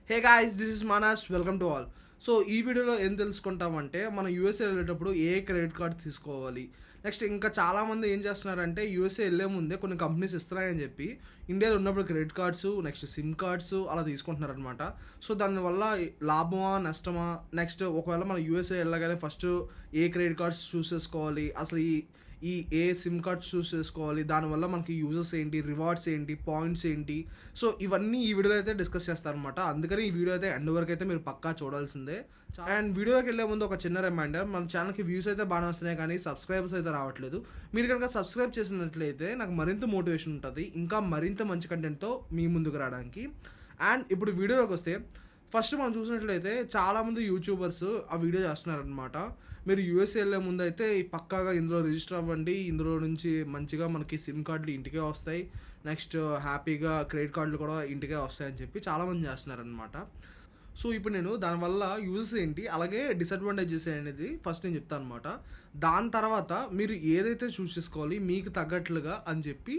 Hey guys, this is Manas. Welcome to all. So ఈ వీడియోలో ఏం తెలుసుకుంటామంటే మనం యూఎస్ఏ వెళ్ళేటప్పుడు ఏ క్రెడిట్ కార్డ్ తీసుకోవాలి. నెక్స్ట్ ఇంకా చాలామంది ఏం చేస్తున్నారంటే యూఎస్ఏ వెళ్ళే ముందే కొన్ని కంపెనీస్ ఇస్తున్నాయని చెప్పి ఇండియాలో ఉన్నప్పుడు credit cards, next SIM cards అలా తీసుకుంటున్నారనమాట. సో దానివల్ల లాభమా నష్టమా, నెక్స్ట్ ఒకవేళ మనం యూఎస్ఏ వెళ్ళగానే ఫస్ట్ ఏ క్రెడిట్ కార్డ్స్ చూస్ చేసుకోవాలి, అసలు ఈ ఈ ఏ సిమ్ కార్డ్స్ చూస్ చేసుకోవాలి, దానివల్ల మనకి యూజెస్ ఏంటి, రివార్డ్స్ ఏంటి, పాయింట్స్ ఏంటి, సో ఇవన్నీ ఈ వీడియోలో అయితే డిస్కస్ చేస్తారనమాట. అందుకని ఈ వీడియో అయితే ఎండ్ వరకు అయితే మీరు పక్కా చూడాల్సిందే. అండ్ వీడియోకి వెళ్ళే ముందు ఒక చిన్న రిమైండర్, మన ఛానల్కి వ్యూస్ అయితే బాగానే వస్తున్నాయి కానీ సబ్స్క్రైబర్స్ అయితే రావట్లేదు. మీరు కనుక సబ్స్క్రైబ్ చేసినట్లయితే నాకు మరింత మోటివేషన్ ఉంటుంది ఇంకా మరింత మంచి కంటెంట్తో మీ ముందుకు రావడానికి. అండ్ ఇప్పుడు వీడియోలోకి వస్తే ఫస్ట్ మనం చూసినట్లయితే చాలామంది యూట్యూబర్స్ ఆ వీడియో చేస్తున్నారనమాట. మీరు యూఎస్ఏ వెళ్ళే ముందు అయితే పక్కాగా ఇందులో రిజిస్టర్ అవ్వండి, ఇందులో నుంచి మంచిగా మనకి సిమ్ కార్డులు ఇంటికే వస్తాయి, నెక్స్ట్ హ్యాపీగా క్రెడిట్ కార్డులు కూడా ఇంటికే వస్తాయని చెప్పి చాలామంది చేస్తున్నారనమాట. సో ఇప్పుడు నేను దానివల్ల యూజెస్ ఏంటి, అలాగే డిసడ్వాంటేజెస్ అనేది ఫస్ట్ నేను చెప్తాను అనమాట. దాని తర్వాత మీరు ఏదైతే చూస్ చేసుకోవాలి మీకు తగ్గట్లుగా అని చెప్పి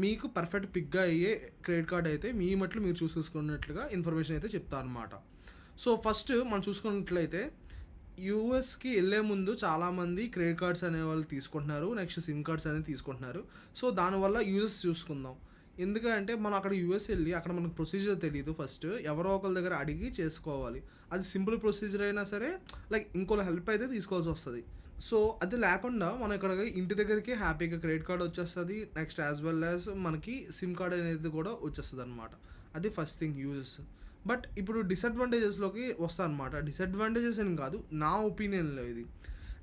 మీకు పర్ఫెక్ట్ పిక్గా అయ్యే క్రెడిట్ కార్డ్ అయితే మీ మట్లు మీరు చూసేసుకున్నట్లుగా ఇన్ఫర్మేషన్ అయితే చెప్తాను అనమాట. సో ఫస్ట్ మనం చూసుకున్నట్లయితే యూఎస్కి వెళ్ళే ముందు చాలామంది క్రెడిట్ కార్డ్స్ అనేవాళ్ళు తీసుకుంటున్నారు, నెక్స్ట్ సిమ్ కార్డ్స్ అనేది తీసుకుంటున్నారు. సో దానివల్ల యూజెస్ చూసుకుందాం. ఎందుకంటే మనం అక్కడ యూఎస్ వెళ్ళి అక్కడ మనకు ప్రొసీజర్ తెలియదు. ఫస్ట్ ఎవరో ఒకరి దగ్గర అడిగి చేసుకోవాలి. అది సింపుల్ ప్రొసీజర్ అయినా సరే లైక్ ఇంకోళ్ళ హెల్ప్ అయితే తీసుకోవాల్సి వస్తుంది. సో అది లేకుండా మనం ఇక్కడ ఇంటి దగ్గరికి హ్యాపీగా క్రెడిట్ కార్డ్ వచ్చేస్తుంది, నెక్స్ట్ యాజ్ వెల్ యాజ్ మనకి సిమ్ కార్డ్ అనేది కూడా వచ్చేస్తుంది అనమాట. అది ఫస్ట్ థింగ్ యూజెస్. బట్ ఇప్పుడు డిసడ్వాంటేజెస్లోకి వస్తా అనమాట. డిసడ్వాంటేజెస్ అని కాదు, నా ఒపీనియన్లో ఇది.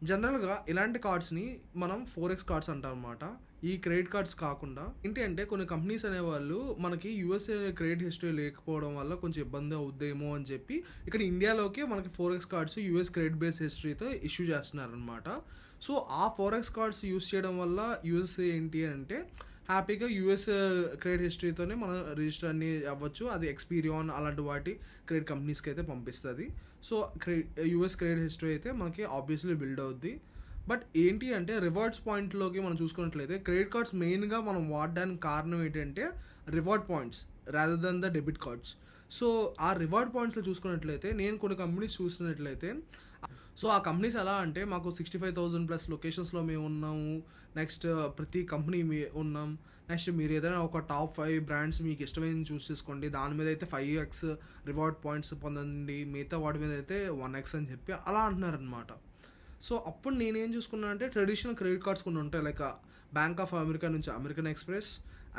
జనరల్గా ఇలాంటి కార్డ్స్ని మనం 4X కార్డ్స్ అంటాం అనమాట. ఈ క్రెడిట్ కార్డ్స్ కాకుండా ఏంటి అంటే కొన్ని కంపెనీస్ అనేవాళ్ళు మనకి యూఎస్ఏ క్రెడిట్ హిస్టరీ లేకపోవడం వల్ల కొంచెం ఇబ్బంది అవుద్దేమో అని చెప్పి ఇక్కడ ఇండియాలోకి మనకి 4X cards US credit base హిస్టరీతో ఇష్యూ చేస్తున్నారనమాట. సో ఆ 4X కార్డ్స్ యూస్ చేయడం వల్ల యూఎస్ ఏంటి అంటే హ్యాపీగా యూఎస్ క్రెడిట్ హిస్టరీతోనే మనం రిజిస్టర్ అన్ని అవ్వచ్చు. అది ఎక్స్పీరియాన్ అలాంటి వాటి క్రెడిట్ కంపెనీస్కి అయితే పంపిస్తుంది. సో యూఎస్ క్రెడిట్ హిస్టరీ అయితే మనకి ఆబ్వియస్లీ బిల్డ్ అవుద్ది. బట్ ఏంటి అంటే రివార్డ్స్ పాయింట్లోకి మనం చూసుకున్నట్లయితే క్రెడిట్ కార్డ్స్ మెయిన్గా మనం వాడడానికి కారణం ఏంటంటే reward points rather than the debit cards. So ఆ రివార్డ్ పాయింట్స్లో చూసుకున్నట్లయితే నేను కొన్ని కంపెనీస్ చూసినట్లయితే సో ఆ కంపెనీస్ ఎలా అంటే మాకు 65,000+ లొకేషన్స్లో మేము ఉన్నాము, నెక్స్ట్ ప్రతి కంపెనీ ఉన్నాం, నెక్స్ట్ మీరు ఏదైనా ఒక టాప్ 5 బ్రాండ్స్ మీకు ఇష్టమైనది చూస్ చేసుకోండి, దాని మీద అయితే 5x రివార్డ్ పాయింట్స్ పొందండి, మిగతా వాటి మీద అయితే 1x అని చెప్పి అలా అంటున్నారనమాట. సో అప్పుడు నేనేం చూసుకున్నాను అంటే ట్రెడిషనల్ క్రెడిట్ కార్డ్స్ కొన్ని ఉంటాయి, లైక్ బ్యాంక్ ఆఫ్ అమెరికా నుంచి American express,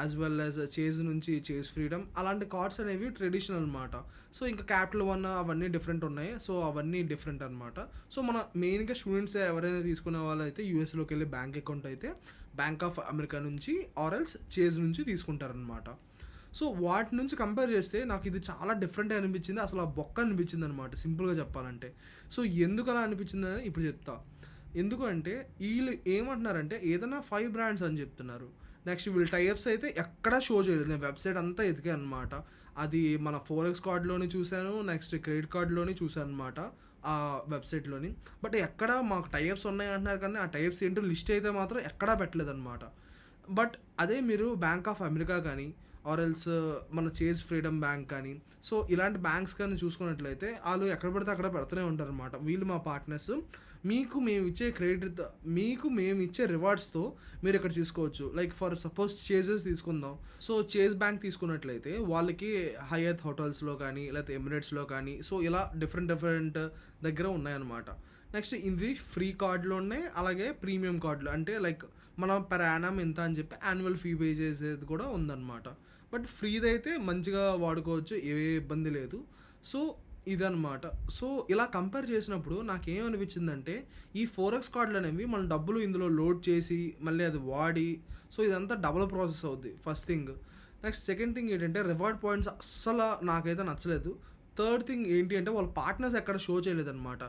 as well as chase నుంచి చేజ్ ఫ్రీడమ్, అలాంటి కార్డ్స్ అనేవి ట్రెడిషనల్ అనమాట. సో ఇంకా క్యాపిటల్ వన్ అవన్నీ డిఫరెంట్ ఉన్నాయి. సో అవన్నీ డిఫరెంట్ అనమాట. సో మన మెయిన్గా స్టూడెంట్స్ ఎవరైనా తీసుకునే వాళ్ళు అయితే యూఎస్లోకి వెళ్ళి బ్యాంక్ అకౌంట్ అయితే బ్యాంక్ ఆఫ్ అమెరికా నుంచి ఆర్ఎల్స్ చేజ్ నుంచి తీసుకుంటారనమాట. సో వాటి నుంచి కంపేర్ చేస్తే నాకు ఇది చాలా డిఫరెంట్ అనిపించింది, అసలు ఆ బొక్క అనిపించింది అనమాట సింపుల్గా చెప్పాలంటే. సో ఎందుకు అలా అనిపించిందని ఇప్పుడు చెప్తా. ఎందుకు అంటే వీళ్ళు ఏమంటున్నారంటే ఏదైనా 5 బ్రాండ్స్ అని చెప్తున్నారు, నెక్స్ట్ వీళ్ళు టైప్స్ అయితే ఎక్కడా షో చేయలేదు. నేను వెబ్సైట్ అంతా ఎదిగా అనమాట, అది మన 4X కార్డ్లోని చూశాను, నెక్స్ట్ క్రెడిట్ కార్డ్లోని చూశాను అనమాట ఆ వెబ్సైట్లోని. బట్ ఎక్కడ మాకు టైప్స్ ఉన్నాయి అంటున్నారు కానీ ఆ టైప్స్ ఏంటో లిస్ట్ అయితే మాత్రం ఎక్కడా పెట్టలేదు అనమాట. బట్ అదే మీరు బ్యాంక్ ఆఫ్ అమెరికా కానీ ఆర్ఎల్స్ మన చేజ్ ఫ్రీడమ్ బ్యాంక్ కానీ సో ఇలాంటి బ్యాంక్స్ కానీ చూసుకున్నట్లయితే వాళ్ళు ఎక్కడ పడితే అక్కడ పెడుతూనే ఉంటారు అనమాట. వీళ్ళు మా పార్ట్నర్స్, మీకు మేము ఇచ్చే క్రెడిట్, మీకు మేము ఇచ్చే రివార్డ్స్తో మీరు ఇక్కడ తీసుకోవచ్చు. లైక్ ఫర్ సపోజ్ చేజెస్ తీసుకుందాం. సో చేజ్ బ్యాంక్ తీసుకున్నట్లయితే వాళ్ళకి హయత్ హోటల్స్లో కానీ లేకపోతే ఎమిరేట్స్లో కానీ సో ఇలా డిఫరెంట్ దగ్గర ఉన్నాయన్నమాట. నెక్స్ట్ ఇది ఫ్రీ కార్డులోనే అలాగే ప్రీమియం కార్డులు అంటే లైక్ మనం పర్ యానం ఎంత అని చెప్పి యాన్యువల్ ఫీ పే చేసేది కూడా ఉందన్నమాట. బట్ ఫ్రీది అయితే మంచిగా వాడుకోవచ్చు, ఏ ఇబ్బంది లేదు. సో ఇదన్నమాట. సో ఇలా కంపేర్ చేసినప్పుడు నాకేమనిపించిందంటే ఈ 4X కార్డులు అనేవి మన డబ్బులు ఇందులో లోడ్ చేసి మళ్ళీ అది వాడి సో ఇదంతా డబుల్ ప్రాసెస్ అవుద్ది first thing. Next second thing ఏంటంటే రివార్డ్ పాయింట్స్ అస్సలు నాకైతే నచ్చలేదు. థర్డ్ థింగ్ ఏంటి అంటే వాళ్ళ పార్ట్నర్స్ ఎక్కడ షో చేయలేదన్నమాట.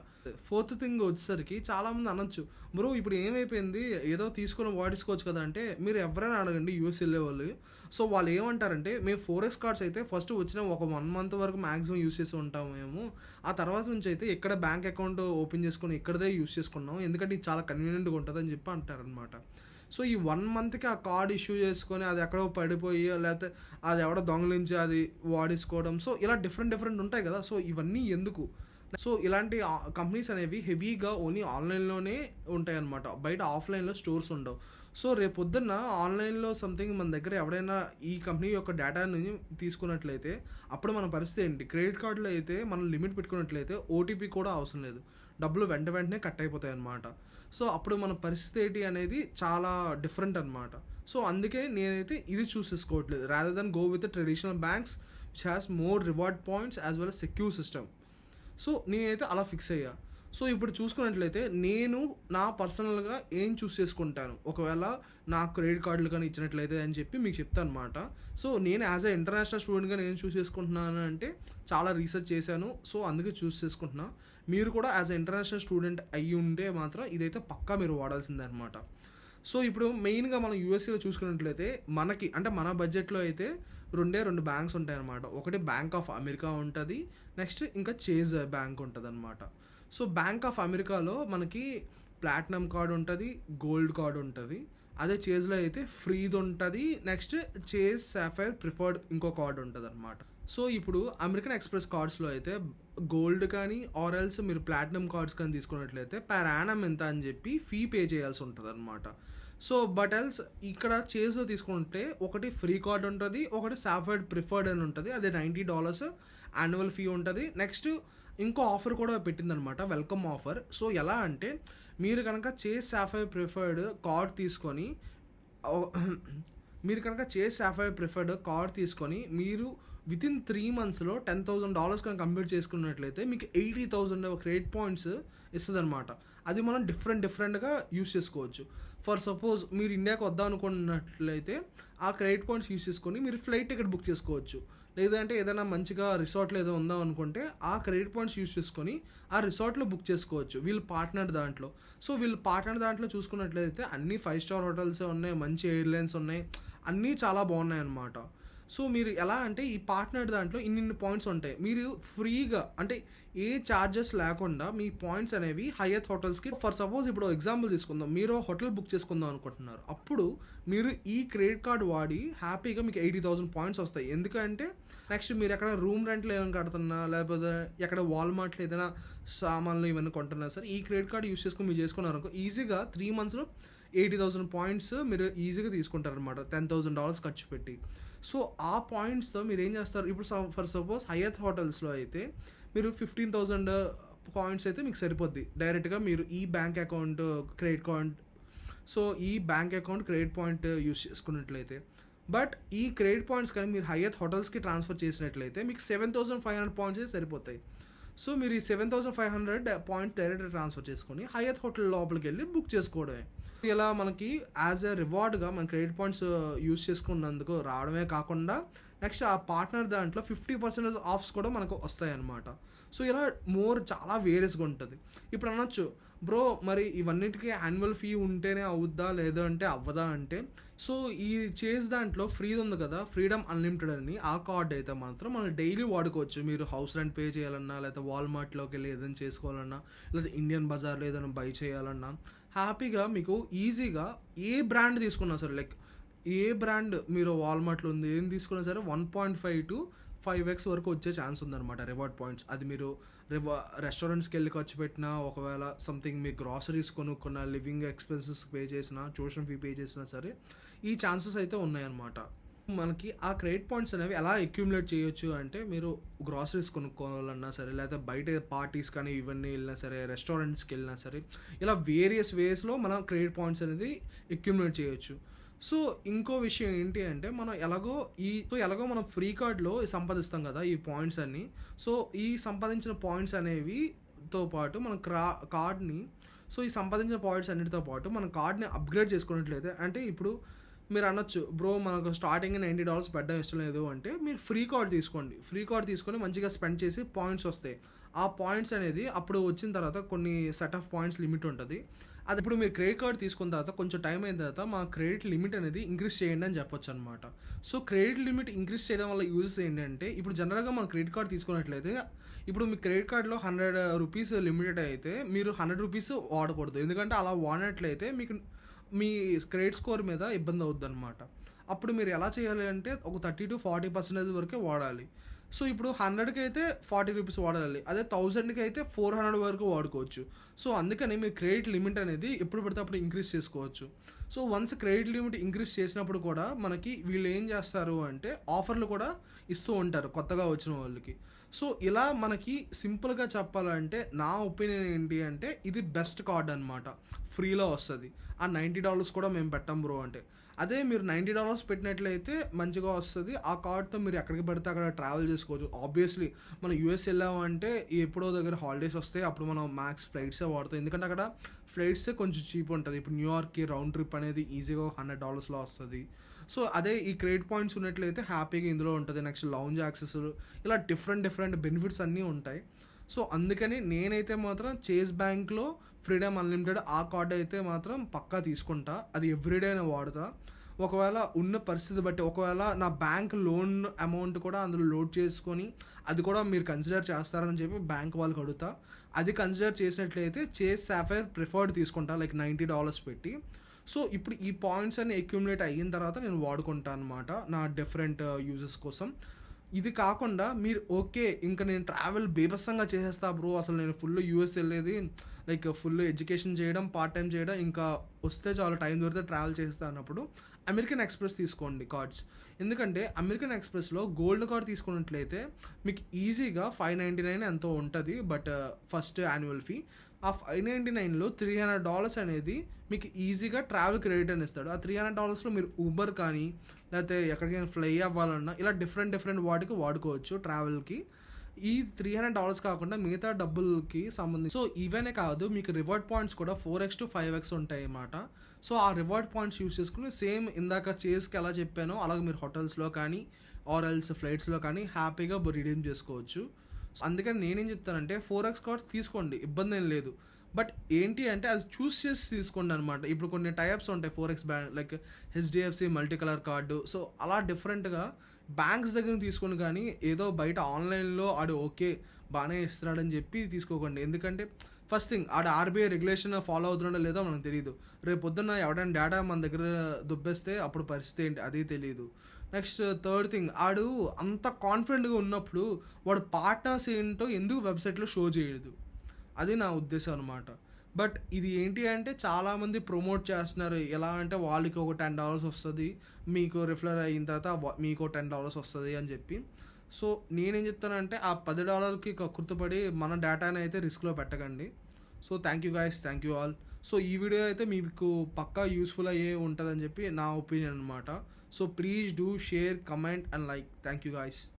ఫోర్త్ థింగ్ వచ్చేసరికి చాలామంది అనొచ్చు, బ్రో ఇప్పుడు ఏమైపోయింది ఏదో తీసుకొని వాడుకోవచ్చు కదా అంటే, మీరు ఎవరైనా అడగండి యూఎస్ వెళ్ళే వాళ్ళు. సో వాళ్ళు ఏమంటారంటే మేము 4X కార్డ్స్ అయితే ఫస్ట్ వచ్చిన ఒక 1 month వరకు మ్యాక్సిమం యూస్ చేసి ఉంటాము మేము, ఆ తర్వాత నుంచి అయితే ఇక్కడ బ్యాంక్ అకౌంట్ ఓపెన్ చేసుకొని ఇక్కడదే యూస్ చేసుకున్నాం ఎందుకంటే ఇది చాలా కన్వీనియంట్గా ఉంటుంది అని చెప్పి అంటారనమాట. సో ఈ 1 మంత్‌కి ఆ కార్డ్ ఇష్యూ చేసుకొని అది ఎక్కడో పడిపోయి లేకపోతే అది ఎవడో దొంగిలించి అది వాడేసుకోవడం. సో ఇలా డిఫరెంట్ ఉంటాయి కదా! సో ఇవన్నీ ఎందుకు? సో ఇలాంటి కంపెనీస్ అనేవి హెవీగా ఓన్లీ ఆన్‌లైన్‌లోనే ఉంటాయన్నమాట. బయట ఆఫ్‌లైన్‌లో స్టోర్స్ ఉండవు. సో రేపొద్దున్న ఆన్‌లైన్‌లో సంథింగ్ మన దగ్గర ఎవడైనా ఈ కంపెనీ యొక్క డేటాని తీసుకున్నట్లయితే అప్పుడు మన పరిస్థితి ఏంటి? క్రెడిట్ కార్డ్‌లో అయితే మనం లిమిట్ పెట్టుకున్నట్లయితే ఓటీపీ కూడా అవసరం లేదు. డబ్బులు వెంటనే కట్ అయిపోతాయన్నమాట. సో అప్పుడు మన పరిస్థితి ఏంటి అనేది చాలా డిఫరెంట్ అనమాట. సో అందుకే నేనైతే ఇది చూస్ చేసుకోవట్లేదు. Rather than go with traditional banks which has more reward points as well as secure system. So నేనైతే అలా ఫిక్స్ అయ్యా. సో ఇప్పుడు చూసుకున్నట్లయితే నేను నా పర్సనల్‌గా ఏం చూస్ చేసుకుంటాను. ఒకవేళ నాకు క్రెడిట్ కార్డులు కానీ ఇచ్చినట్లయితే అని చెప్పి మీకు చెప్తానమాట. సో నేను యాస్ ఎ ఇంటర్నేషనల్ స్టూడెంట్‌గా నేను చూస్ చేసుకుంటున్నాను అంటే చాలా రీసెర్చ్ చేశాను. సో అందుకే చూస్ చేసుకుంటున్నా. మీరు కూడా యాస్ ఎ ఇంటర్నేషనల్ స్టూడెంట్ అయ్యి ఉంటే మాత్రం ఇదైతే పక్కా మీరు వాడాల్సిందే అనమాట. సో ఇప్పుడు మెయిన్‌గా మనం యూఎస్ఏలో చూసుకున్నట్లయితే మనకి అంటే మన బడ్జెట్‌లో అయితే 2 బ్యాంక్స్ ఉంటాయన్నమాట. ఒకటి బ్యాంక్ ఆఫ్ అమెరికా ఉంటది. నెక్స్ట్ ఇంకా చేజ్ బ్యాంక్ ఉంటదన్నమాట. సో బ్యాంక్ ఆఫ్ అమెరికాలో మనకి ప్లాటినం కార్డ్ ఉంటది, గోల్డ్ కార్డ్ ఉంటది. అదే చేజ్‌లో అయితే ఫ్రీది ఉంటది. నెక్స్ట్ చేజ్ సాఫైర్ ప్రిఫర్డ్ ఇంకో కార్డ్ ఉంటదన్నమాట. సో ఇప్పుడు అమెరికన్ ఎక్స్‌ప్రెస్ కార్డ్స్‌లో అయితే గోల్డ్ కానీ ఆర్ ఎల్స్ మీరు ప్లాటినం కార్డ్స్ కానీ తీసుకున్నట్లయితే పర్ యానమ్ ఎంత అని చెప్పి ఫీ పే చేయాల్సి ఉంటదన్నమాట. సో బట్ ఎల్స్ ఇక్కడ చేజ్‌లో తీసుకుంటే ఒకటి ఫ్రీ కార్డ్ ఉంటది. ఒకటి సాఫైర్ ప్రిఫర్డ్ అని ఉంటది. అది $90 యాన్యువల్ ఫీ ఉంటది. నెక్స్ట్ ఇంకో ఆఫర్ కూడా పెట్టిందనమాట, వెల్కమ్ ఆఫర్. సో ఎలా అంటే మీరు కనుక చేజ్ సాఫైర్ ప్రిఫర్డ్ కార్డ్ తీసుకొని మీరు వితిన్ 3 మంత్స్‌లో $10,000 కనుక కంప్లీట్ చేసుకున్నట్లయితే మీకు 80,000 క్రెడిట్ పాయింట్స్ ఇస్తదనమాట. అది మనం డిఫరెంట్‌గా యూజ్ చేసుకోవచ్చు. ఫర్ సపోజ్ మీరు ఇండియాకి వద్దాం అనుకున్నట్లయితే ఆ క్రెడిట్ పాయింట్స్ యూజ్ చేసుకొని మీరు ఫ్లైట్ టికెట్ బుక్ చేసుకోవచ్చు. లేదంటే ఏదైనా మంచిగా రిసార్ట్‌లో ఏదో ఉందాం అనుకుంటే ఆ క్రెడిట్ పాయింట్స్ యూజ్ చేసుకొని ఆ రిసార్ట్‌లో బుక్ చేసుకోవచ్చు వీళ్ళ పార్ట్నర్ దాంట్లో. సో వీళ్ళ పార్ట్నర్ దాంట్లో చూసుకున్నట్లయితే అన్నీ 5 స్టార్ హోటల్సే ఉన్నాయి, మంచి ఎయిర్‌లైన్స్ ఉన్నాయి, అన్నీ చాలా బాగున్నాయన్నమాట. సో మీరు ఎలా అంటే ఈ పార్ట్నర్ దాంట్లో ఇన్ని పాయింట్స్ ఉంటాయి. మీరు ఫ్రీగా అంటే ఏ ఛార్జెస్ లేకుండా మీ పాయింట్స్ అనేవి హయత్ హోటల్స్‌కి ఫర్ సపోజ్ ఇప్పుడు ఎగ్జాంపుల్ తీసుకుందాం. మీరు హోటల్ బుక్ చేసుకుందాం అనుకుంటున్నారు. అప్పుడు మీరు ఈ క్రెడిట్ కార్డ్ వాడి హ్యాపీగా మీకు 80,000 పాయింట్స్ వస్తాయి. ఎందుకంటే నెక్స్ట్ మీరు ఎక్కడ రూమ్ రెంట్‌లో ఏమైనా కడుతున్నా లేకపోతే ఎక్కడ వాల్మార్ట్‌లో ఏదైనా సామాన్లు ఇవన్నీ కొంటున్నా సరే ఈ క్రెడిట్ కార్డ్ యూజ్ చేసుకొని మీరు చేసుకున్నారనుకో ఈజీగా 3 మంత్స్‌లో 80,000 పాయింట్స్ మీరు ఈజీగా తీసుకుంటారనమాట $10,000 ఖర్చు పెట్టి. సో ఆ పాయింట్స్‌తో మీరు ఏం చేస్తారు, ఇప్పుడు ఫర్ సపోజ్ హయత్ హోటల్స్‌లో అయితే మీరు 15,000 పాయింట్స్ అయితే మీకు సరిపోద్ది. డైరెక్ట్‌గా మీరు ఈ bank account credit card so ఈ bank account credit point use చేసుకున్నట్లయితే. బట్ ఈ క్రెడిట్ పాయింట్స్ కానీ మీరు హయత్ హోటల్స్‌కి ట్రాన్స్ఫర్ చేసినట్లయితే మీకు 7,500 పాయింట్సే సరిపోతాయి. సో మీరు ఈ 7,500 పాయింట్ డైరెక్ట్ ట్రాన్స్ఫర్ చేసుకొని హయత్ హోటల్ లోపలికి వెళ్ళి బుక్ చేసుకోవడమే. ఇలా మనకి యాజ్ ఎ రివార్డ్గా మన క్రెడిట్ పాయింట్స్ యూజ్ చేసుకున్నందుకు రావడమే కాకుండా నెక్స్ట్ ఆ పార్ట్నర్ దాంట్లో 50% ఆఫ్స్ కూడా మనకు వస్తాయి అన్నమాట. సో ఇలా చాలా వేరియస్గా ఉంటుంది. ఇప్పుడు అనొచ్చు బ్రో మరి ఇవన్నిటికీ యాన్యువల్ ఫీ ఉంటేనే అవుద్దా లేదంటే అవ్వదా అంటే, సో ఈ చేజ్ దాంట్లో ఫ్రీది ఉంది కదా, ఫ్రీడమ్ అన్లిమిటెడ్ అని ఆ కార్డ్ అయితే మాత్రం మనం డైలీ వాడుకోవచ్చు. మీరు హౌస్ రెంట్ పే చేయాలన్నా లేకపోతే వాల్మార్ట్లోకి వెళ్ళి ఏదైనా చేసుకోవాలన్నా లేదా ఇండియన్ బజార్లో ఏదైనా బై చేయాలన్నా హ్యాపీగా మీకు ఈజీగా ఏ బ్రాండ్ తీసుకున్నా సరే లైక్ ఏ బ్రాండ్ మీరు వాల్మార్ట్లో ఉంది ఏం తీసుకున్నా సరే 1.5 to 5x వరకు వచ్చే ఛాన్స్ ఉందన్నమాట రివార్డ్ పాయింట్స్. అది మీరు రెస్టారెంట్స్కి వెళ్ళి ఖర్చు పెట్టినా, ఒకవేళ సంథింగ్ మీ గ్రాసరీస్ కొనుక్కున్న, లివింగ్ ఎక్స్పెన్సెస్ పే చేసినా, ట్యూషన్ ఫీ పే చేసినా సరే ఈ ఛాన్సెస్ అయితే ఉన్నాయన్నమాట. మనకి ఆ క్రెడిట్ పాయింట్స్ అనేవి ఎలా అక్యూములేట్ చేయొచ్చు అంటే మీరు గ్రాసరీస్ కొనుక్కోవాలన్నా సరే లేకపోతే బయట పార్టీస్ కానీ ఇవన్నీ వెళ్ళినా సరే రెస్టారెంట్స్కి వెళ్ళినా సరే ఇలా వేరియస్ వేస్లో మనం క్రెడిట్ పాయింట్స్ అనేది అక్యూములేట్ చేయొచ్చు. సో ఇంకో విషయం ఏంటి అంటే మనం ఎలాగో మనం ఫ్రీ కార్డ్లో సంపాదిస్తాం కదా ఈ పాయింట్స్ అన్నీ. సో ఈ సంపాదించిన పాయింట్స్ అనేవితో పాటు మన కార్డ్ని ఈ సంపాదించిన పాయింట్స్ అన్నిటితో పాటు మన కార్డ్ని అప్గ్రేడ్ చేసుకున్నట్లయితే అంటే ఇప్పుడు మీరు అనొచ్చు బ్రో మనకు స్టార్టింగ్ $90 పెట్టడం ఇష్టం లేదు అంటే మీరు ఫ్రీ కార్డ్ తీసుకోండి. ఫ్రీ కార్డ్ తీసుకొని మంచిగా స్పెండ్ చేసి పాయింట్స్ వస్తాయి. ఆ పాయింట్స్ అనేది అప్పుడు వచ్చిన తర్వాత కొన్ని సెట్ ఆఫ్ పాయింట్స్ లిమిట్ ఉంటుంది. అది ఇప్పుడు మీరు క్రెడిట్ కార్డ్ తీసుకున్న తర్వాత కొంచెం టైం అయిన తర్వాత మా క్రెడిట్ లిమిట్ అనేది ఇంక్రీజ్ చేయండి అని చెప్పొచ్చు అనమాట. సో క్రెడిట్ లిమిట్ ఇంక్రీజ్ చేయడం వల్ల యూజెస్ ఏంటంటే ఇప్పుడు జనరల్గా మనం క్రెడిట్ కార్డ్ తీసుకున్నట్లయితే ఇప్పుడు మీ క్రెడిట్ కార్డ్లో ₹100 లిమిటెడ్ అయితే మీరు ₹100 వాడకూడదు. ఎందుకంటే అలా వాడినట్లయితే మీ క్రెడిట్ స్కోర్ మీద ఇబ్బంది అవుద్దనమాట. అప్పుడు మీరు ఎలా చేయాలి అంటే ఒక 30-40% వరకే వాడాలి. సో ఇప్పుడు 100కి అయితే ₹40 వాడాలి. అదే 1000కి అయితే 400 వరకు వాడుకోవచ్చు. సో అందుకని మీరు క్రెడిట్ లిమిట్ అనేది ఎప్పుడు పడితే అప్పుడు ఇంక్రీజ్ చేసుకోవచ్చు. So once credit limit increase చేసినప్పుడు కూడా మనకి వీళ్ళు ఏం చేస్తారు అంటే ఆఫర్లు కూడా ఇస్తూ ఉంటారు కొత్తగా వచ్చిన వాళ్ళకి. సో ఇలా మనకి సింపుల్గా చెప్పాలంటే నా ఒపీనియన్ ఏంటి అంటే ఇది బెస్ట్ కార్డ్ అనమాట. ఫ్రీలో వస్తుంది. ఆ $90 కూడా మేము పెట్టాం బ్రో అంటే. అదే మీరు $90 పెట్టినట్లయితే మంచిగా వస్తుంది. ఆ కార్డ్తో మీరు ఎక్కడికి పడితే అక్కడ ట్రావెల్ చేసుకోవచ్చు. ఆబ్వియస్లీ మనం యూఎస్ వెళ్ళామంటే ఎప్పుడో దగ్గర హాలిడేస్ వస్తాయి, అప్పుడు మనం మ్యాక్స్ ఫ్లైట్సే వాడతాం. ఎందుకంటే అక్కడ ఫ్లైట్సే కొంచెం చీప్ ఉంటుంది. ఇప్పుడు న్యూయార్క్కి రౌండ్ ట్రిప్ అనేది ఈజీగా $100లో వస్తుంది. సో అదే ఈ క్రెడిట్ పాయింట్స్ ఉన్నట్లయితే హ్యాపీగా ఇందులో ఉంటుంది. నెక్స్ట్ లౌంజ్ యాక్సెస్ ఇలా డిఫరెంట్ బెనిఫిట్స్ అన్నీ ఉంటాయి. సో అందుకని నేనైతే మాత్రం చేజ్ బ్యాంక్లో ఫ్రీడమ్ అన్లిమిటెడ్ ఆ కార్డ్ అయితే మాత్రం పక్కా తీసుకుంటా. అది ఎవ్రీడే నేను వాడుతా. ఒకవేళ ఉన్న పరిస్థితి బట్టి ఒకవేళ నా బ్యాంక్ లోన్ అమౌంట్ కూడా అందులో లోడ్ చేసుకొని అది కూడా మీరు కన్సిడర్ చేస్తారని చెప్పి బ్యాంక్ వాళ్ళకి అడుగుతా. అది కన్సిడర్ చేసినట్లయితే చేజ్ సాఫైర్ ప్రిఫర్డ్ తీసుకుంటా, లైక్ $90 పెట్టి. సో ఇప్పుడు ఈ పాయింట్స్ అన్ని అక్యుములేట్ అయిన తర్వాత నేను వాడుకుంటాను అనమాట నా డిఫరెంట్ యూజెస్ కోసం. ఇది కాకుండా మీరు ఓకే ఇంకా నేను ట్రావెల్ బీభత్సంగా చేసేస్తా బ్రో, అసలు నేను ఫుల్ యూఎస్ వెళ్ళేది లైక్ ఫుల్ ఎడ్యుకేషన్ చేయడం, పార్ట్ టైం చేయడం, ఇంకా వస్తే చాలా టైం దొరికితే ట్రావెల్ చేస్తా అన్నప్పుడు అమెరికన్ ఎక్స్ప్రెస్ తీసుకోండి కార్డ్స్. ఎందుకంటే అమెరికన్ ఎక్స్ప్రెస్లో గోల్డ్ కార్డ్ తీసుకున్నట్లయితే మీకు ఈజీగా $599 ఎంతో ఉంటుంది. బట్ ఫస్ట్ యాన్యువల్ ఫీ ఆ $599లో $300 అనేది మీకు ఈజీగా ట్రావెల్ క్రెడిట్ అని ఇస్తాడు. ఆ $300లో మీరు ఊబర్ కానీ లేకపోతే ఎక్కడికైనా ఫ్లై అవ్వాలన్నా ఇలా డిఫరెంట్ వాటికి వాడుకోవచ్చు ట్రావెల్కి. ఈ $300 కాకుండా మిగతా డబ్బులకి సంబంధించి సో ఇవనే కాదు, మీకు రివార్డ్ పాయింట్స్ కూడా 4x to 5x ఉంటాయి అన్నమాట. సో ఆ రివార్డ్ పాయింట్స్ యూస్ చేసుకుని సేమ్ ఇందాక చేస్కి ఎలా చెప్పానో అలాగే మీరు హోటల్స్లో కానీ ఆర్ ఎల్స్ ఫ్లైట్స్లో కానీ హ్యాపీగా రిడీమ్ చేసుకోవచ్చు. అందుకని నేనేం చెప్తానంటే 4x కార్డ్స్ తీసుకోండి, ఇబ్బంది ఏం లేదు. బట్ ఏంటి అంటే అది చూస్ చేసి తీసుకోండి అనమాట. ఇప్పుడు కొన్ని టైప్స్ ఉంటాయి 4x bank, like HDFC multi colour card. So అలా డిఫరెంట్గా బ్యాంక్స్ దగ్గర తీసుకొని కానీ ఏదో బయట ఆన్లైన్లో ఆడు ఓకే బాగానే ఇస్తున్నాడని చెప్పి తీసుకోకండి. ఎందుకంటే ఫస్ట్ థింగ్ ఆడ ఆర్బీఐ రెగ్యులేషన్ ఫాలో అవుతున్నాడో లేదో మనకు తెలియదు. రేపు పొద్దున్న ఎవడైనా డేటా మన దగ్గర దుబ్బేస్తే అప్పుడు పరిస్థితి ఏంటి అది తెలియదు. నెక్స్ట్ థర్డ్ థింగ్, ఆడు అంత కాన్ఫిడెంట్గా ఉన్నప్పుడు వాడు పార్ట్నర్స్ ఏంటో ఎందుకు వెబ్సైట్లో షో చేయదు, అది నా ఉద్దేశం అనమాట. బట్ ఇది ఏంటి అంటే చాలామంది ప్రమోట్ చేస్తున్నారు. ఎలా అంటే వాళ్ళకి ఒక $10 వస్తుంది, మీకు రిఫర్ అయిన తర్వాత మీకు $10 వస్తుంది అని చెప్పి. సో నేనేం చెప్తానంటే ఆ $10కి కకృతపడి మన డేటాని అయితే రిస్క్లో పెట్టకండి. So thank you guys, thank you all. So ఈ వీడియో అయితే మీకు పక్కా యూస్ఫుల్ అయ్యే ఉంటుందని చెప్పి నా ఒపీనియన్ అనమాట. So please do share, comment and like. Thank you guys.